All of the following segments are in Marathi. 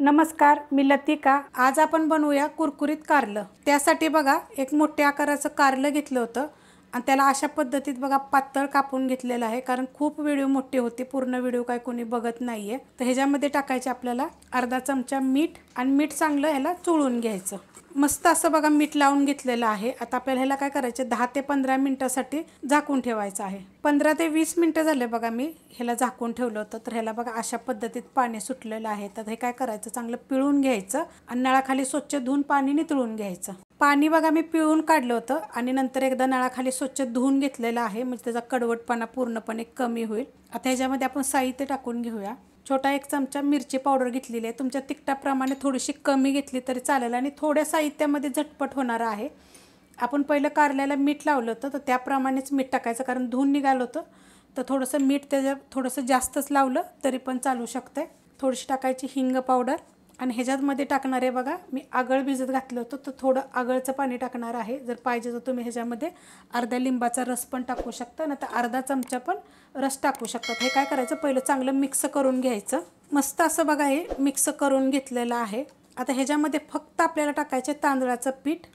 नमस्कार, मी लतिका। आज आपण बनवूया कुरकुरीत कारलं। त्यासाठी बघा एक मोठ्या आकाराचं कारलं घेतलं होतं आणि त्याला अशा पद्धतीत बघा पातळ कापून घेतलेलं आहे, कारण खूप व्हिडिओ मोठे होते, पूर्ण व्हिडिओ काय कोणी बघत नाहीये। तर ह्याच्यामध्ये टाकायचे आपल्याला अर्धा चमचा मीठ आणि मीठ चांगलं ह्याला चुळून घ्यायचं। मस्त असं बघा मीठ लावून घेतलेलं आहे। आता आपल्याला ह्याला काय करायचं, 10 ते 15 मिनिटांसाठी झाकून ठेवायचं आहे। 15 ते 20 मिनिटं झाले बघा, मी ह्याला झाकून ठेवलं होतं। तर ह्याला बघा अशा पद्धतीत पाणी सुटलेलं आहे। तर हे काय करायचं, चांगलं पिळून घ्यायचं आणि नळाखाली स्वच्छ धुवून पाणी नितळून घ्यायचं। पाणी बघा मी पिळून काढलं होतं आणि नंतर एकदा नळाखाली स्वच्छ धुवून घेतलेलं आहे, म्हणजे त्याचा कडवटपणा पूर्णपणे कमी होईल। आता ह्याच्यामध्ये आपण साहित्य टाकून घेऊया। छोटा 1 चमचा मिरची पावडर घेतलेली आहे। तुमच्या तिखटाप्रमाणे थोडीशी कमी घेतली तरी चालेल आणि थोड्या साहित्यामध्ये झटपट होणार आहे। आपण पहिलं कारल्याला मीठ लावलं होतं, तर त्याप्रमाणेच मीठ टाकायचं, कारण धुवून निघालं होतं। तर थोडंसं मीठ त्याच्यात थोडंसं जास्तच लावलं तरी पण चालू शकते। थोडीशी टाकायची हिंग पावडर आणि ह्याच्यामध्ये टाकणार आहे बघा, मी आगळ भिजत घातलं होतं, तर थोडं आगळचं पाणी टाकणार आहे। जर पाहिजे तर तुम्ही ह्याच्यामध्ये अर्धा लिंबाचा रस पण टाकू शकता, नाही तर अर्धा चमचा पण रस टाकू शकता। हे काय करायचं, पहिलं चांगलं मिक्स करून घ्यायचं। मस्त असं बघा हे मिक्स करून घेतलेलं आहे। आता ह्याच्यामध्ये फक्त आपल्याला टाकायचं तांदळाचं पीठ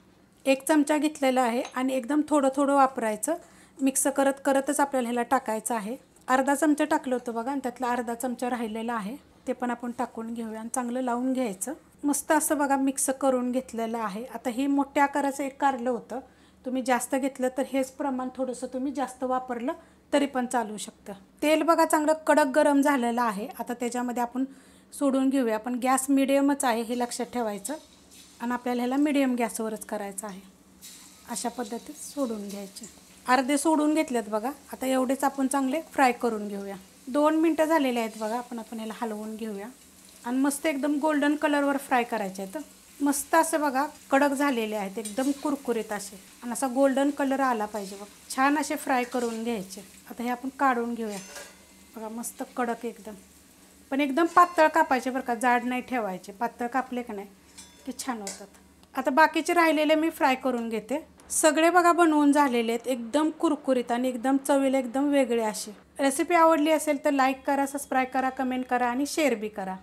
1 चमचा घेतलेलं आहे आणि एकदम थोडं थोडं वापरायचं। मिक्स करत करतच आपल्याला ह्याला टाकायचं आहे। अर्धा चमचा टाकलं होतं बघा आणि त्यातला अर्धा चमचा राहिलेला आहे, ते पण आपण टाकून घेऊया आणि चांगलं लावून घ्यायचं। मस्त असं बघा मिक्स करून घेतलेलं आहे। आता ही मोठ्या आकाराचं एक कारलं होतं, तुम्ही जास्त घेतलं तर हेच प्रमाण थोडंसं तुम्ही जास्त वापरलं तरी पण चालू शकतं। तेल बघा चांगलं कडक गरम झालेलं आहे। आता त्याच्यामध्ये आपण सोडून घेऊया। आपण गॅस मिडियमच आहे हे लक्षात ठेवायचं आणि आपल्याला ह्याला मिडियम गॅसवरच करायचं आहे। अशा पद्धतीत सोडून घ्यायचे। अर्धे सोडून घेतलेत बघा। आता एवढेच आपण चांगले फ्राय करून घेऊया। 2 मिनटं झालेले आहेत बघा। आपण ह्याला हलवून घेऊया आणि मस्त एकदम गोल्डन कलरवर फ्राय करायचे आहेत। मस्त असं बघा कडक झालेले आहेत, एकदम कुरकुरीत असे, आणि असा गोल्डन कलर आला पाहिजे बघा। छान असे फ्राय करून घ्यायचे। आता हे आपण काढून घेऊया बघा, मस्त कडक एकदम, पण एकदम पातळ कापायचे बरं का, जाड नाही ठेवायचे। पातळ कापले का नाही की छान होतात। आता बाकीचे राहिलेले मी फ्राय करून घेते। सगळे बघा बनवून झालेले आहेत, एकदम कुरकुरीत आणि एकदम चवीला एकदम वेगळे असे। रेसिपी आवडली असेल तर लाईक करा, सबस्क्राईब करा, कमेंट करा आणि शेअर बी करा।